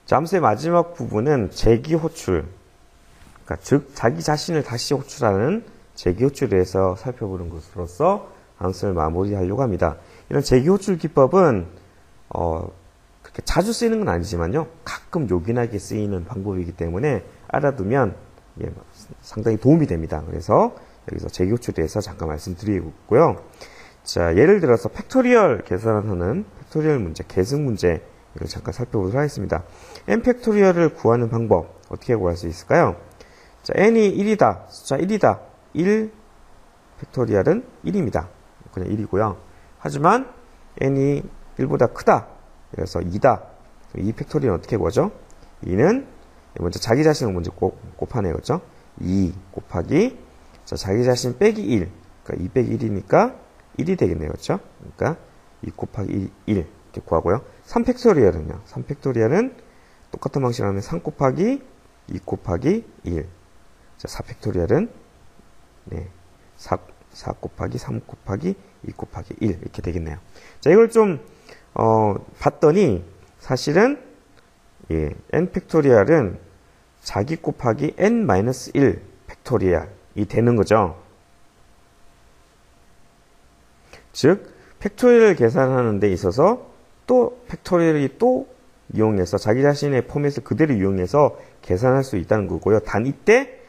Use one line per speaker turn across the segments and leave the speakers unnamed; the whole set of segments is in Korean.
자, 함수의 마지막 부분은 재기호출. 그러니까 즉 자기 자신을 다시 호출하는 재기호출에 대해서 살펴보는 것으로서 함수를 마무리하려고 합니다. 이런 재기호출 기법은 그렇게 자주 쓰이는 건 아니지만요. 가끔 요긴하게 쓰이는 방법이기 때문에 알아두면 상당히 도움이 됩니다. 그래서 여기서 재기호출에 대해서 잠깐 말씀드리고요. 자, 예를 들어서 팩토리얼 계산하는 팩토리얼 문제, 계승 문제 이걸 잠깐 살펴보도록 하겠습니다. n 팩토리얼을 구하는 방법 어떻게 구할 수 있을까요? 자, n이 1이다. 숫자 1이다. 1 팩토리얼은 1입니다. 그냥 1이고요. 하지만 n이 1보다 크다. 그래서 2다. 2 팩토리얼은 어떻게 구하죠? 2는 먼저 자기 자신을 먼저 곱하네요. 그렇죠? 2 곱하기 자, 자기 자신 빼기 1. 그러니까 2 빼기 1이니까 1이 되겠네요. 그렇죠? 그러니까 2 곱하기 1 이렇게 구하고요. 3 팩토리얼은요. 3 팩토리얼은 똑같은 방식으로 하면 3 곱하기 2 곱하기 1. 자, 4 팩토리얼은 4 곱하기 3 곱하기 2 곱하기 1 이렇게 되겠네요. 자, 이걸 좀 봤더니 사실은 n 팩토리얼은 자기 곱하기 n-1 팩토리얼이 되는 거죠. 즉 팩토리얼을 계산하는 데 있어서 또 팩토리얼이 또 이용해서 자기 자신의 포맷을 그대로 이용해서 계산할 수 있다는 거고요. 단 이때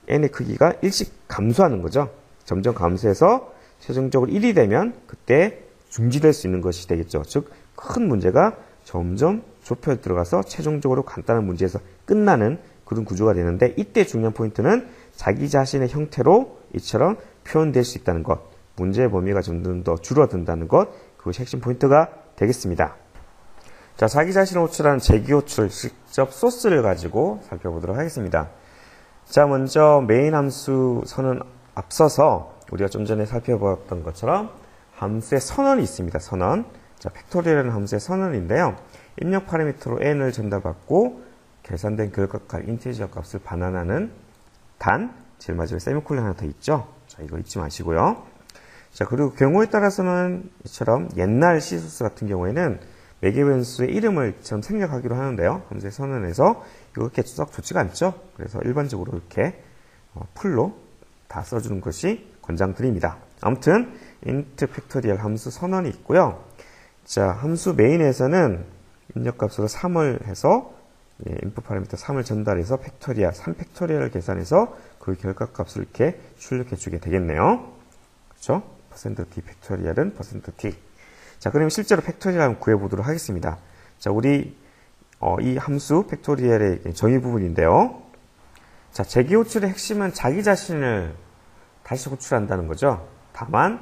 n의 크기가 1씩 감소하는 거죠. 점점 감소해서 최종적으로 1이 되면 그때 중지될 수 있는 것이 되겠죠. 즉 큰 문제가 점점 좁혀 들어가서 최종적으로 간단한 문제에서 끝나는 그런 구조가 되는데 이때 중요한 포인트는 자기 자신의 형태로 이처럼 표현될 수 있다는 것, 문제의 범위가 점점 더 줄어든다는 것, 그것이 핵심 포인트가 되겠습니다. 자, 자기 자신을 호출하는 재기호출 직접 소스를 가지고 살펴보도록 하겠습니다. 자, 먼저 메인 함수 선언 앞서서 우리가 좀 전에 살펴보았던 것처럼 함수의 선언이 있습니다. 선언. 자, 팩토리얼이라는 함수의 선언인데요. 입력 파라미터로 n을 전달받고 계산된 결과값 인티저 값을 반환하는 단, 제일 마지막에 세미콜론 하나 더 있죠. 자, 이거 잊지 마시고요. 자, 그리고 경우에 따라서는 이처럼 옛날 C소스 같은 경우에는 매개 변수의 이름을 처럼 생략하기로 하는데요. 함수의 선언에서 이거 그렇게 썩 좋지가 않죠. 그래서 일반적으로 이렇게 풀로 다 써주는 것이 권장드립니다. 아무튼 int 팩토리얼 함수 선언이 있고요. 자, 함수 메인에서는 입력값으로 3을 해서 인풋 파라미터 3을 전달해서 팩토리얼, 3팩토리얼을 계산해서 그 결과값을 이렇게 출력해 주게 되겠네요. 그렇죠? %t 팩토리얼은 %t. 자, 그러면 실제로 팩토리얼 한번 구해보도록 하겠습니다. 자, 우리 이 함수 팩토리얼의 정의 부분인데요. 자, 재기호출의 핵심은 자기 자신을 다시 호출한다는 거죠. 다만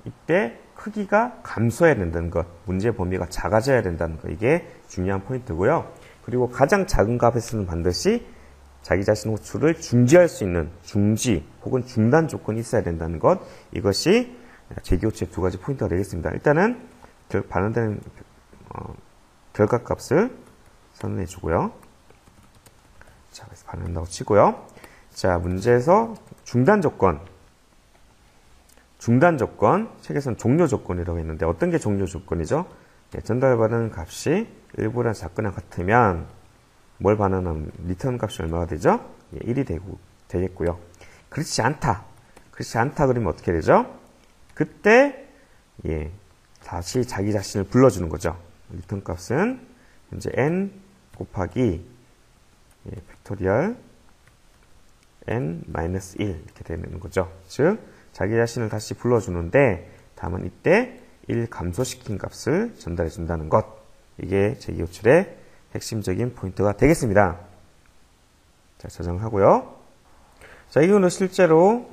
이때 크기가 감소해야 된다는 것, 문제 범위가 작아져야 된다는 것, 이게 중요한 포인트고요. 그리고 가장 작은 값에서는 반드시 자기 자신 호출을 중지할 수 있는 중지 혹은 중단 조건이 있어야 된다는 것, 이것이 재기호출의 두 가지 포인트가 되겠습니다. 일단은 반환되는 결과값을 선언해 주고요. 자, 그래서 반환한다고 치고요. 자, 문제에서 중단 조건, 책에서는 종료 조건이라고 했는데 어떤 게 종료 조건이죠? 전달받은 값이 1보다 작거나 같으면 뭘 반환하면 리턴 값이 얼마가 되죠? 1이 되겠고요. 그렇지 않다 그러면 어떻게 되죠? 그때 다시 자기 자신을 불러주는 거죠. 리턴 값은 현재 n 곱하기 팩토리얼 n-1 이렇게 되는 거죠. 즉 자기 자신을 다시 불러주는데 다만 이때 1 감소시킨 값을 전달해 준다는 것, 이게 재기호출의 핵심적인 포인트가 되겠습니다. 자, 저장하고요. 자, 이거는 실제로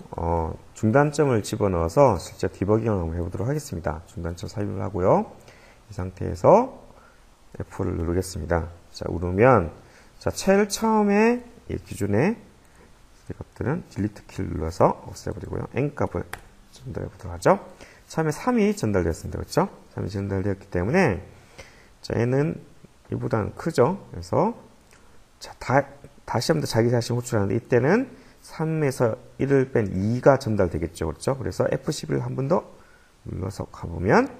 중단점을 집어넣어서 실제 디버깅을 한번 해보도록 하겠습니다. 중단점 삽입을 하고요. 이 상태에서 F를 누르겠습니다. 자, 누르면 자, 제일 처음에 기준에 이것들은 딜리트 키를 눌러서 없애버리고요. n값을 전달해 보도록 하죠. 처음에 3이 전달되었습니다. 그렇죠? 3이 전달되었기 때문에 자, 얘는 이보다는 크죠. 그래서 자, 다시 한번 더 자기 자신 호출하는데 이때는 3에서 1을 뺀 2가 전달되겠죠. 그렇죠? 그래서 F11을 한 번 더 눌러서 가보면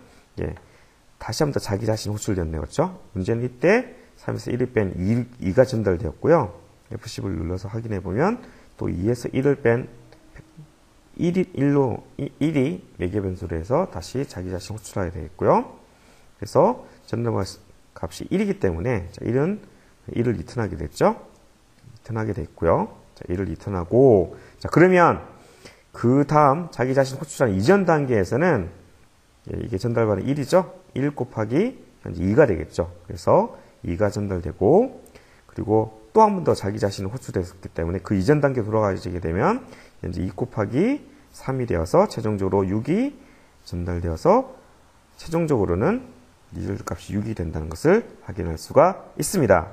다시 한번 더 자기 자신 호출되었네요. 그렇죠? 문제는 이때 3에서 1을 뺀 2가 전달되었고요. F10을 눌러서 확인해 보면 또 2에서 1을 뺀 1이 매개 변수로 해서 다시 자기 자신 호출하게 되겠고요. 그래서 전달 값이 1이기 때문에 1은 1을 리턴하게 됐죠. 리턴하게 됐고요. 자, 1을 리턴하고, 자, 그러면 그 다음 자기 자신 호출하는 이전 단계에서는 이게 전달받은 1이죠. 1 곱하기 현재 2가 되겠죠. 그래서 2가 전달되고, 그리고 또 한 번 더 자기 자신을 호출했기 때문에 그 이전 단계 돌아가게 되면 현재 2 곱하기 3이 되어서 최종적으로 6이 전달되어서 최종적으로는 리졸드 값이 6이 된다는 것을 확인할 수가 있습니다.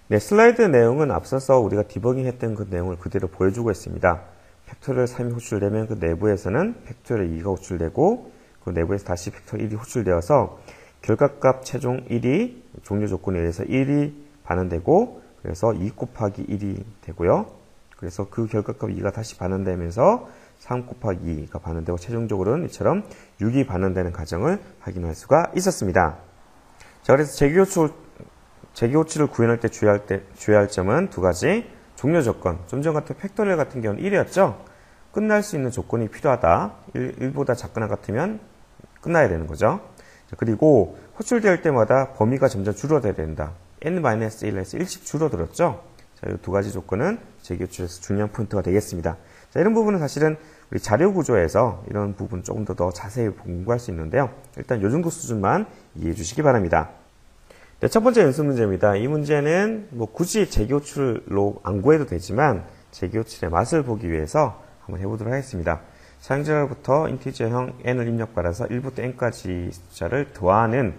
네, 슬라이드 내용은 앞서서 우리가 디버깅 했던 그 내용을 그대로 보여주고 있습니다. 팩토리얼 3이 호출되면 그 내부에서는 팩토리얼 2가 호출되고 그 내부에서 다시 팩토리얼 1이 호출되어서 결과값 최종 1이 종료 조건에 의해서 1이 반환되고 그래서 2 곱하기 1이 되고요. 그래서 그 결과값 2가 다시 반환되면서 3 곱하기 2가 반환되고 최종적으로는 이처럼 6이 반환되는 과정을 확인할 수가 있었습니다. 자, 그래서 재기호출을 구현할 때 주의할 점은 두 가지. 종료 조건. 좀 전 같은 팩토리얼 같은 경우는 1이었죠. 끝날 수 있는 조건이 필요하다. 1보다 작거나 같으면 끝나야 되는 거죠. 자, 그리고 호출될 때마다 범위가 점점 줄어들어야 된다. n-1에서 1씩 줄어들었죠. 자, 이 두 가지 조건은 재기호출에서 중요한 포인트가 되겠습니다. 자, 이런 부분은 사실은 우리 자료 구조에서 이런 부분 조금 더 자세히 공부할 수 있는데요. 일단 이 정도 수준만 이해해 주시기 바랍니다. 네, 첫 번째 연습 문제입니다. 이 문제는 뭐 굳이 재기호출로 안 구해도 되지만 재기호출의 맛을 보기 위해서 한번 해보도록 하겠습니다. 사용자로부터 인티저형 n을 입력받아서 1부터 n까지 숫자를 더하는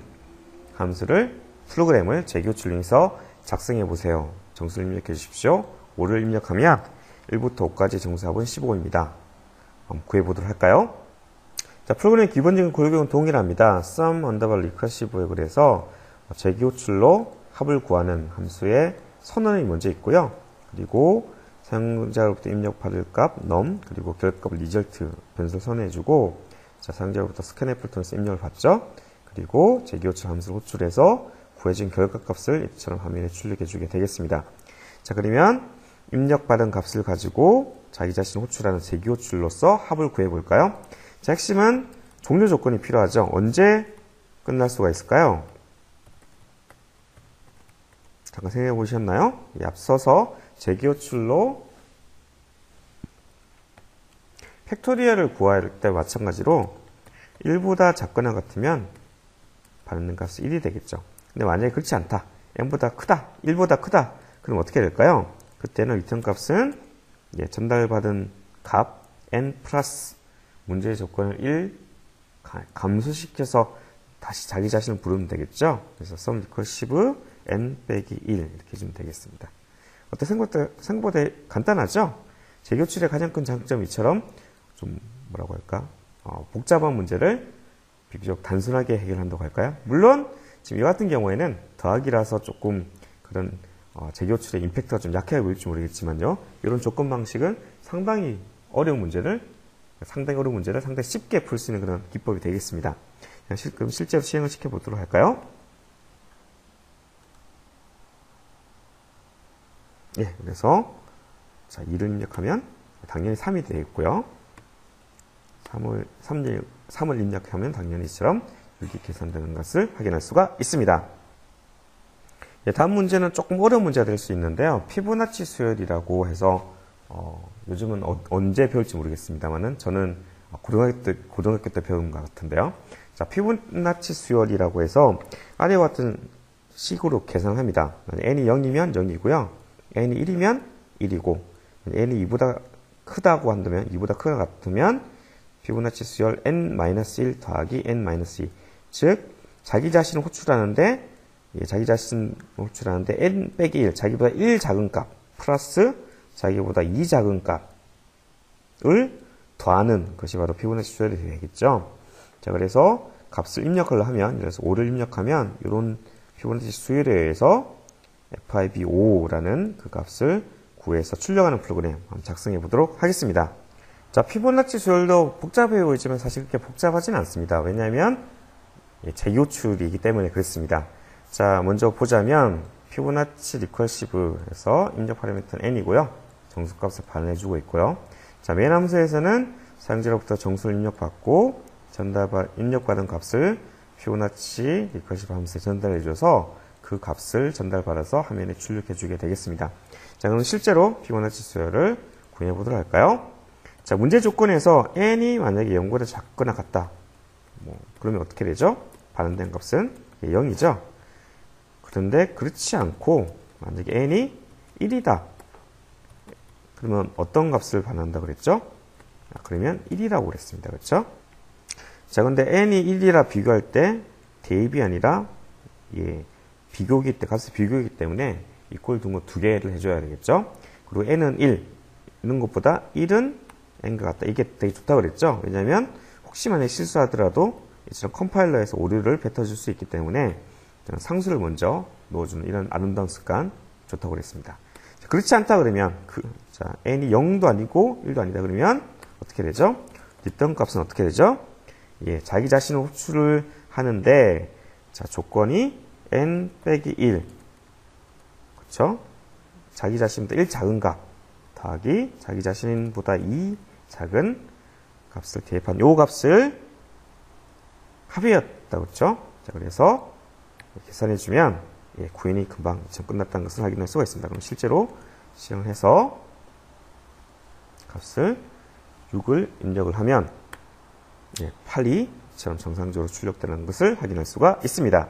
함수를 프로그램을 재기호출링해서 작성해 보세요. 정수를 입력해 주십시오. 5를 입력하면 1부터 5까지 정수합은 15입니다. 한번 구해보도록 할까요? 자, 프로그램의 기본적인 고유격은 동일합니다. sum 언더바 리커시브에 그래서 재기호출로 합을 구하는 함수의 선언이 먼저 있고요. 그리고 사용자로부터 입력받을 값 num 그리고 결과값 result 변수를 선언해주고 자, 사용자로부터 scanf 통해서 입력을 받죠. 그리고 재기호출 함수를 호출해서 구해진 결과값을 이처럼 화면에 출력해주게 되겠습니다. 자, 그러면 입력받은 값을 가지고 자기 자신을 호출하는 재기호출로서 합을 구해볼까요? 자, 핵심은 종료 조건이 필요하죠. 언제 끝날 수가 있을까요? 잠깐 생각해 보셨나요? 앞서서 재기호출로 팩토리얼을 구할 때 마찬가지로 1보다 작거나 같으면 받는 값이 1이 되겠죠. 근데 만약에 그렇지 않다. n보다 크다. 1보다 크다. 그럼 어떻게 될까요? 그때는 리턴 값은 전달받은 값 n 플러스 문제의 조건을 1 감소시켜서 다시 자기 자신을 부르면 되겠죠. 그래서 sum recursive n 빼기 1 이렇게 해주면 되겠습니다. 어때? 생각보다 간단하죠? 재기호출의 가장 큰 장점이 이처럼 좀 뭐라고 할까? 복잡한 문제를 비교적 단순하게 해결한다고 할까요? 물론 지금 이 같은 경우에는 더하기라서 조금 그런 재기호출의 임팩트가 좀 약해 보일지 모르겠지만요. 이런 조건 방식은 상당히 어려운 문제를 상당히 쉽게 풀 수 있는 그런 기법이 되겠습니다. 그럼 실제로 시행을 시켜보도록 할까요? 예, 그래서 자, 2를 입력하면 당연히 3이 되겠고요. 3을 입력하면 당연히 이처럼 6이 계산되는 것을 확인할 수가 있습니다. 예, 다음 문제는 조금 어려운 문제가 될 수 있는데요. 피보나치 수열이라고 해서 요즘은 언제 배울지 모르겠습니다만은 저는 고등학교 때 배운 것 같은데요. 자, 피보나치 수열이라고 해서 아래와 같은 식으로 계산합니다. n이 0이면 0이고요. n이 1이면 1이고 n이 2보다 크다고 한다면 2보다 크다 같으면 피보나치 수열 n-1 더하기 n-2 즉 자기 자신을 호출하는데 n 빼기 1 자기보다 1 작은 값 플러스 자기보다 2 작은 값을 더하는 것이 바로 피보나치 수열이 되겠죠. 자, 그래서 값을 입력을 하면 그래서 5를 입력하면 이런 피보나치 수열에 의해서 FIB5라는 그 값을 구해서 출력하는 프로그램 한번 작성해 보도록 하겠습니다. 자, 피보나치 수열도 복잡해 보이지만 사실 그렇게 복잡하지는 않습니다. 왜냐하면 재기호출이기 때문에 그렇습니다. 자, 먼저 보자면 피보나치 리커시브에서 입력 파라미터는 n이고요. 정수값을 반환해주고 있고요. 자, 맨 함수에서는 사용자로부터 정수를 입력받고 입력받은 값을 피보나치 리커시브 함수에 전달해줘서 그 값을 전달받아서 화면에 출력해주게 되겠습니다. 자, 그럼 실제로 피보나치 수열을 구해보도록 할까요? 자, 문제 조건에서 n이 만약에 0보다 작거나 같다. 그러면 어떻게 되죠? 반환된 값은 0이죠. 그런데 그렇지 않고 만약에 n이 1이다. 그러면 어떤 값을 반환한다 그랬죠? 그러면 1이라고 그랬습니다. 그렇죠? 자, 근데 n이 1이라 비교할 때 대입이 아니라 비교기 때 값이 비교이기 때문에 이꼴 둔 거 두 개를 해줘야 되겠죠? 그리고 n은 1 이런 것보다 1은 n과 같다. 이게 되게 좋다고 그랬죠? 왜냐하면 혹시 만약에 실수하더라도 이처럼 컴파일러에서 오류를 뱉어줄 수 있기 때문에 상수를 먼저 넣어주는 이런 아름다운 습관 좋다고 그랬습니다. 자, 그렇지 않다 그러면 n이 0도 아니고 1도 아니다 그러면 어떻게 되죠? 뒷변 값은 어떻게 되죠? 자기 자신을 호출을 하는데 자, 조건이 n 빼기 1 그렇죠? 자기 자신보다 1 작은 값 더하기 자기 자신보다 2 작은 값을 대입한 요 값을 합이었다 그렇죠? 자, 그래서 계산해주면 구현이 금방 끝났다는 것을 확인할 수가 있습니다. 그럼 실제로 실행을 해서 값을 6을 입력을 하면 8이 정상적으로 출력되는 것을 확인할 수가 있습니다.